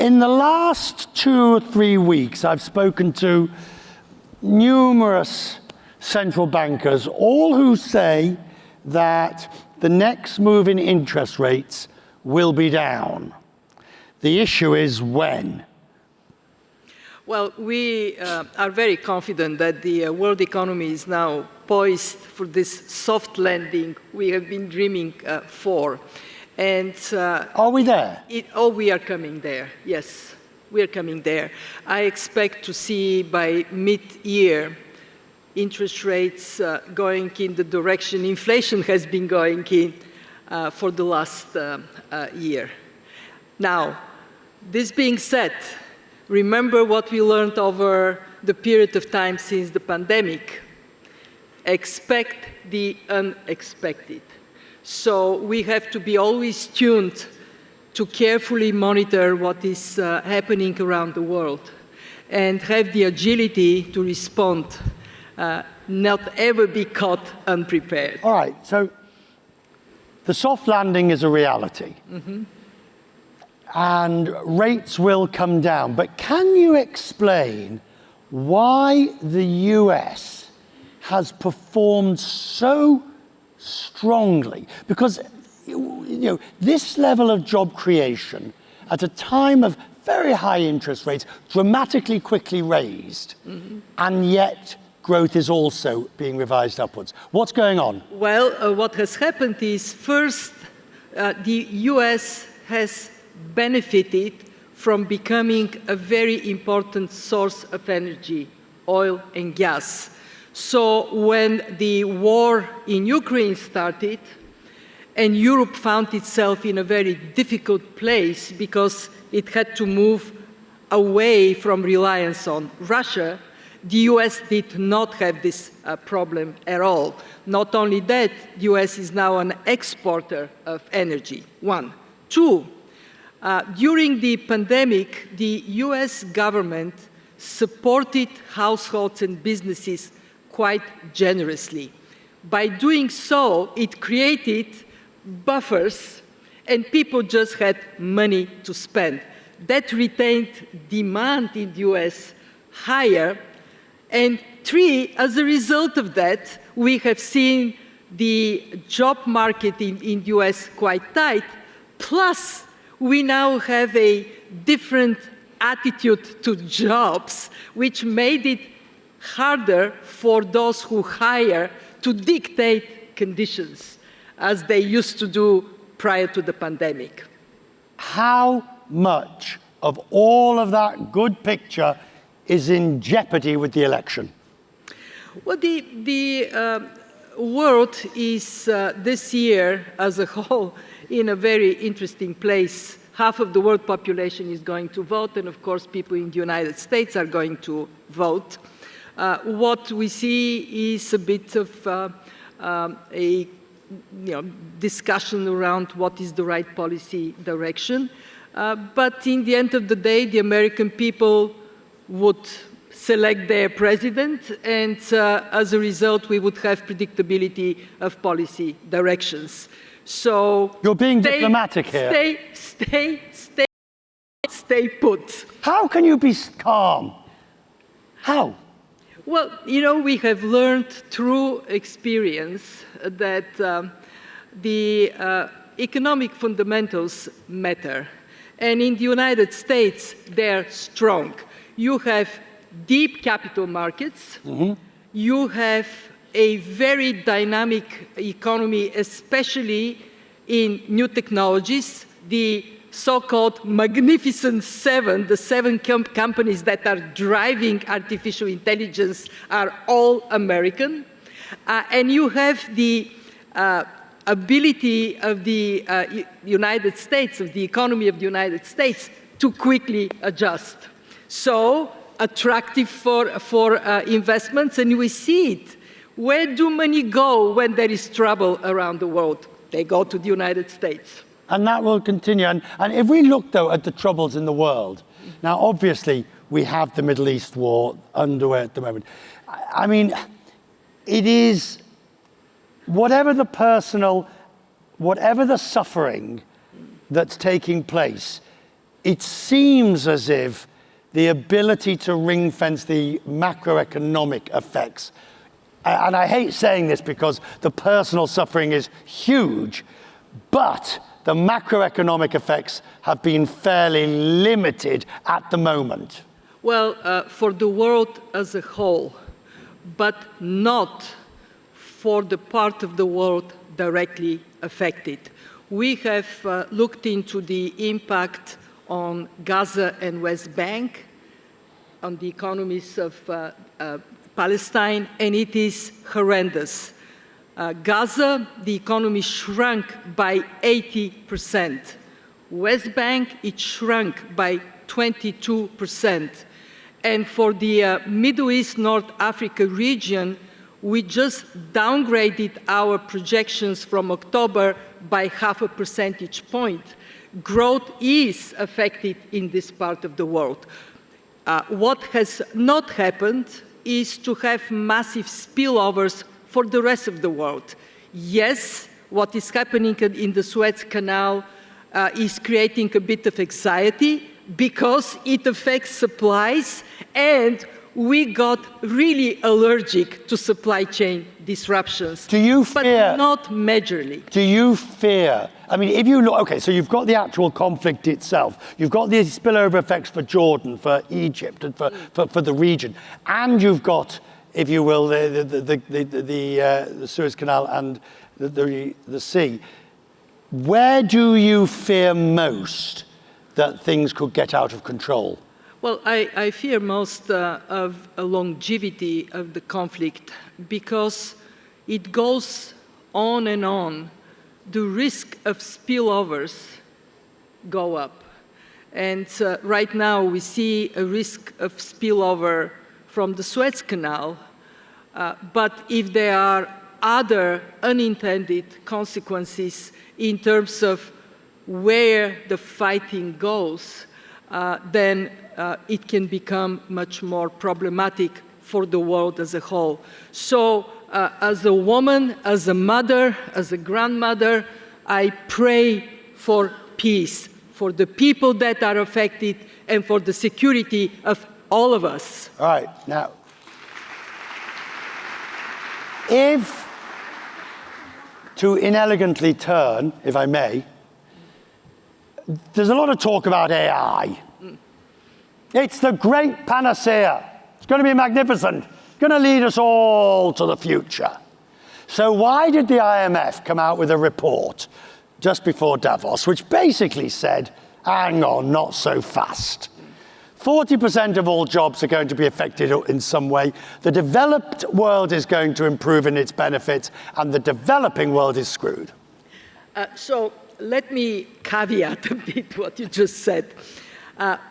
In the last 2 or 3 weeks, I've spoken to numerous central bankers, all who say that the next move in interest rates will be down. The issue is when. Well, we are very confident that the world economy is now poised for this soft landing we have been dreaming for. And are we there? We are coming there, yes. We are coming there. I expect to see by mid-year interest rates going in the direction inflation has been going in for the last year. Now, this being said, remember what we learned over the period of time since the pandemic. Expect the unexpected. So we have to be always tuned to carefully monitor what is happening around the world and have the agility to respond, not ever be caught unprepared. All right, so the soft landing is a reality. Mm-hmm. And rates will come down. But can you explain why the US has performed so strongly? Because this level of job creation at a time of very high interest rates, dramatically quickly raised, mm-hmm. and yet growth is also being revised upwards. What's going on? Well, what has happened is first, the US has benefited from becoming a very important source of energy, oil and gas. So when the war in Ukraine started, and Europe found itself in a very difficult place because it had to move away from reliance on Russia, the US did not have this problem at all. Not only that, the US is now an exporter of energy, one. Two, during the pandemic, the US government supported households and businesses quite generously. By doing so, it created buffers and people just had money to spend. That retained demand in the US higher. And three, as a result of that, we have seen the job market in the US quite tight, plus we now have a different attitude to jobs, which made it harder for those who hire to dictate conditions, as they used to do prior to the pandemic. How much of all of that good picture is in jeopardy with the election? Well, the world is this year as a whole in a very interesting place. Half of the world population is going to vote, and of course people in the United States are going to vote. What we see is a bit of a discussion around what is the right policy direction. But in the end of the day, the American people would select their president, and as a result, we would have predictability of policy directions. So you're being diplomatic here. Stay put. How can you be calm? How? Well, we have learned through experience that the economic fundamentals matter. And in the United States, they're strong. You have deep capital markets. Mm-hmm. You have a very dynamic economy, especially in new technologies. The so-called Magnificent Seven, the seven companies that are driving artificial intelligence, are all American. And you have the ability of the United States, of the economy of the United States, to quickly adjust. So attractive for investments, and we see it. Where do money go when there is trouble around the world? They go to the United States. And that will continue. And if we look, though, at the troubles in the world, now, obviously, we have the Middle East war underway at the moment. I mean, it is, whatever the suffering that's taking place, it seems as if the ability to ring-fence the macroeconomic effects, and I hate saying this because the personal suffering is huge, but the macroeconomic effects have been fairly limited at the moment. Well, for the world as a whole, but not for the part of the world directly affected. We have looked into the impact on Gaza and West Bank, on the economies of Palestine, and it is horrendous. Gaza, the economy shrunk by 80%. West Bank, it shrunk by 22%. And for the Middle East, North Africa region, we just downgraded our projections from October by 0.5 percentage point. Growth is affected in this part of the world. What has not happened is to have massive spillovers for the rest of the world. Yes, what is happening in the Suez Canal is creating a bit of anxiety because it affects supplies, and we got really allergic to supply chain disruptions. Do you fear? But not majorly. Do you fear? I mean, if you look, okay, so you've got the actual conflict itself, you've got the spillover effects for Jordan, for Egypt, and for the region, and you've got, if you will, the Suez Canal and the sea. Where do you fear most that things could get out of control? Well, I fear most of a longevity of the conflict because it goes on and on. The risk of spillovers go up. And right now we see a risk of spillover from the Suez Canal. But if there are other unintended consequences in terms of where the fighting goes, then it can become much more problematic for the world as a whole. So as a woman, as a mother, as a grandmother, I pray for peace, for the people that are affected, and for the security of all of us. All right, now, if, to inelegantly turn, if I may, there's a lot of talk about AI. It's the great panacea. It's going to be magnificent. It's going to lead us all to the future. So why did the IMF come out with a report just before Davos, which basically said, hang on, not so fast. 40% of all jobs are going to be affected in some way. The developed world is going to improve in its benefits, and the developing world is screwed. So let me caveat a bit what you just said.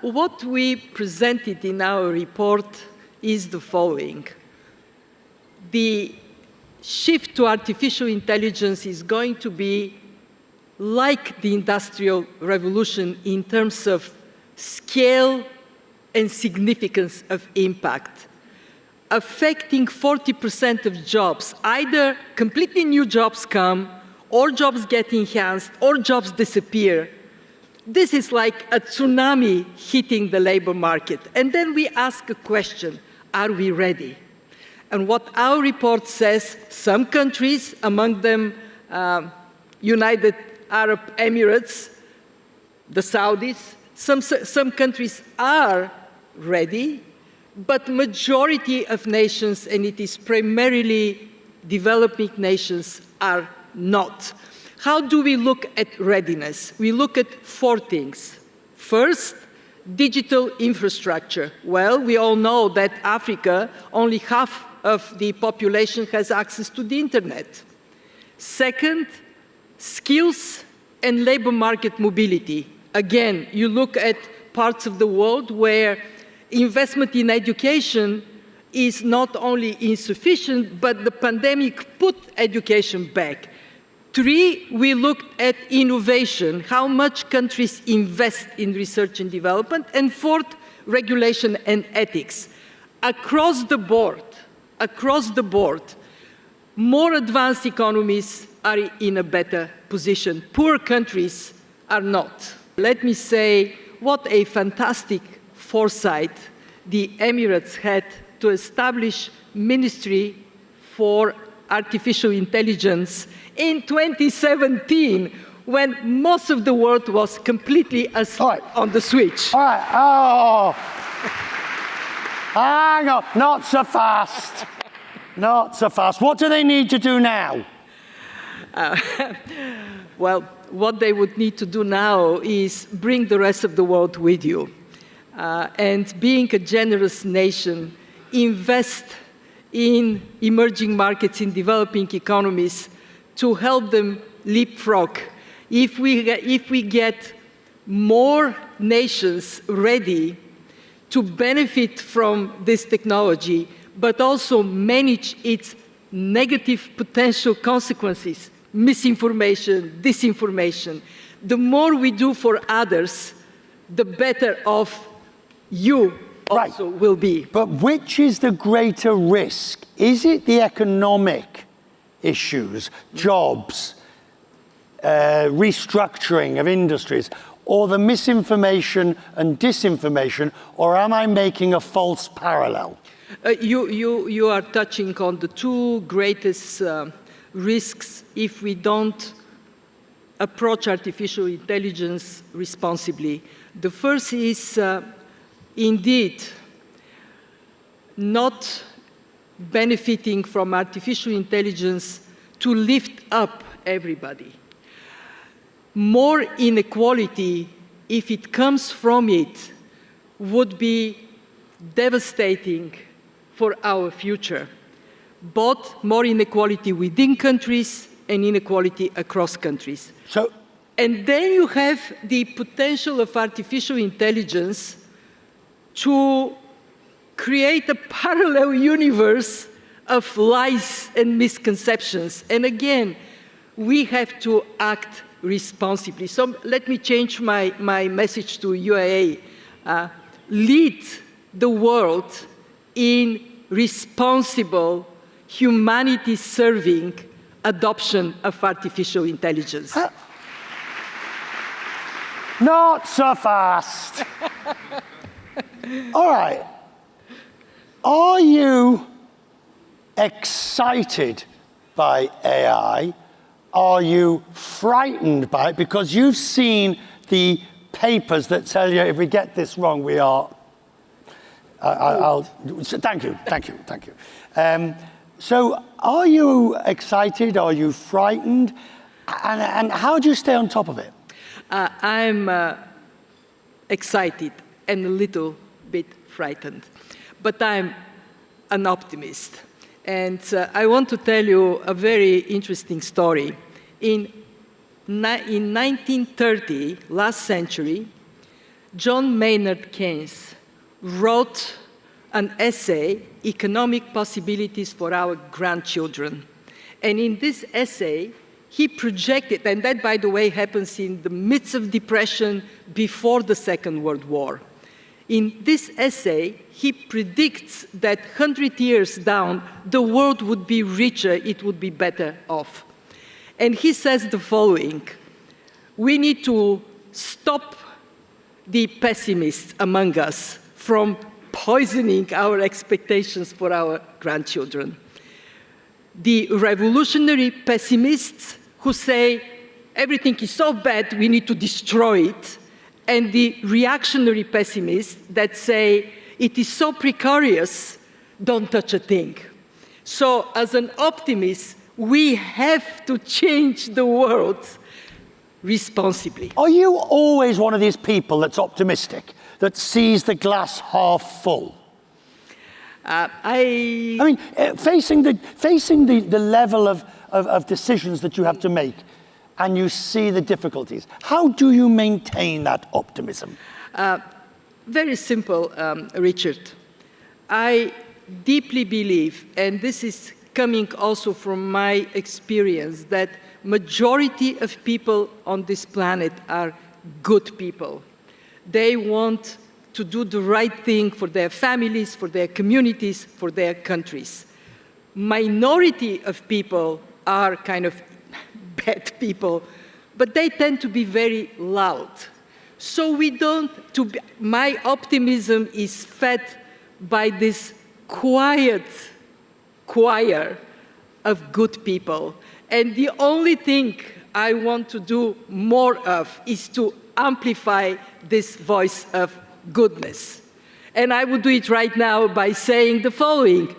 What we presented in our report is the following. The shift to artificial intelligence is going to be like the Industrial Revolution in terms of scale and significance of impact, affecting 40% of jobs. Either completely new jobs come, or jobs get enhanced, or jobs disappear. This is like a tsunami hitting the labor market. And then we ask a question, are we ready? And what our report says, some countries, among them United Arab Emirates, the Saudis, some countries are ready, but majority of nations, and it is primarily developing nations, are not. How do we look at readiness? We look at 4 things. First, digital infrastructure. Well, we all know that Africa, only half of the population has access to the internet. Second, skills and labor market mobility. Again, you look at parts of the world where investment in education is not only insufficient, but the pandemic put education back. 3, we looked at innovation, how much countries invest in research and development. And 4th, regulation and ethics. Across the board, more advanced economies are in a better position. Poor countries are not. Let me say what a fantastic foresight the Emirates had to establish Ministry for Artificial Intelligence in 2017, when most of the world was completely asleep on the switch. All right. Oh. Hang on. Not so fast. Not so fast. What do they need to do now? Well, what they would need to do now is bring the rest of the world with you. And being a generous nation, invest in emerging markets, in developing economies, to help them leapfrog. If we get more nations ready to benefit from this technology, but also manage its negative potential consequences, misinformation, disinformation, the more we do for others, the better off you also will be. But which is the greater risk? Is it the economic issues, jobs, restructuring of industries, or the misinformation and disinformation, or am I making a false parallel? You are touching on the two greatest risks if we don't approach artificial intelligence responsibly. The first is indeed not benefiting from artificial intelligence to lift up everybody. More inequality, if it comes from it, would be devastating for our future. Both more inequality within countries and inequality across countries. And then you have the potential of artificial intelligence to create a parallel universe of lies and misconceptions. And again, we have to act responsibly. So let me change my message to UAE. Lead the world in responsible, humanity-serving adoption of artificial intelligence. Not so fast. All right. Are you excited by AI? Are you frightened by it? Because you've seen the papers that tell you if we get this wrong, we are. Thank you. So are you excited? Are you frightened? And how do you stay on top of it? I'm excited and a little bit frightened, but I'm an optimist. And I want to tell you a very interesting story. In 1930, last century, John Maynard Keynes wrote an essay, Economic Possibilities for Our Grandchildren. And in this essay, he projected, and that, by the way, happens in the midst of depression before the Second World War. In this essay, he predicts that 100 years down, the world would be richer, it would be better off. And he says the following: we need to stop the pessimists among us from poisoning our expectations for our grandchildren. The revolutionary pessimists who say everything is so bad, we need to destroy it, and the reactionary pessimists that say it is so precarious, don't touch a thing. So as an optimist, we have to change the world responsibly. Are you always one of these people that's optimistic, that sees the glass half full? I mean, facing the level of decisions that you have to make, and you see the difficulties, how do you maintain that optimism? Very simple, Richard. I deeply believe, and this is coming also from my experience, that majority of people on this planet are good people. They want to do the right thing for their families, for their communities, for their countries. Minority of people are kind of bad people, but they tend to be very loud. So my optimism is fed by this quiet choir of good people. And the only thing I want to do more of is to amplify this voice of goodness. And I would do it right now by saying the following: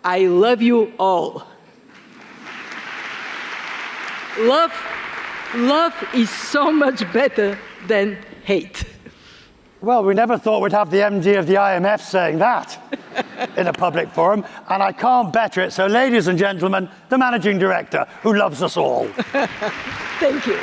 I love you all. Love is so much better than hate. Well, we never thought we'd have the MD of the IMF saying that in a public forum, and I can't better it. So, ladies and gentlemen, the managing director, who loves us all. Thank you.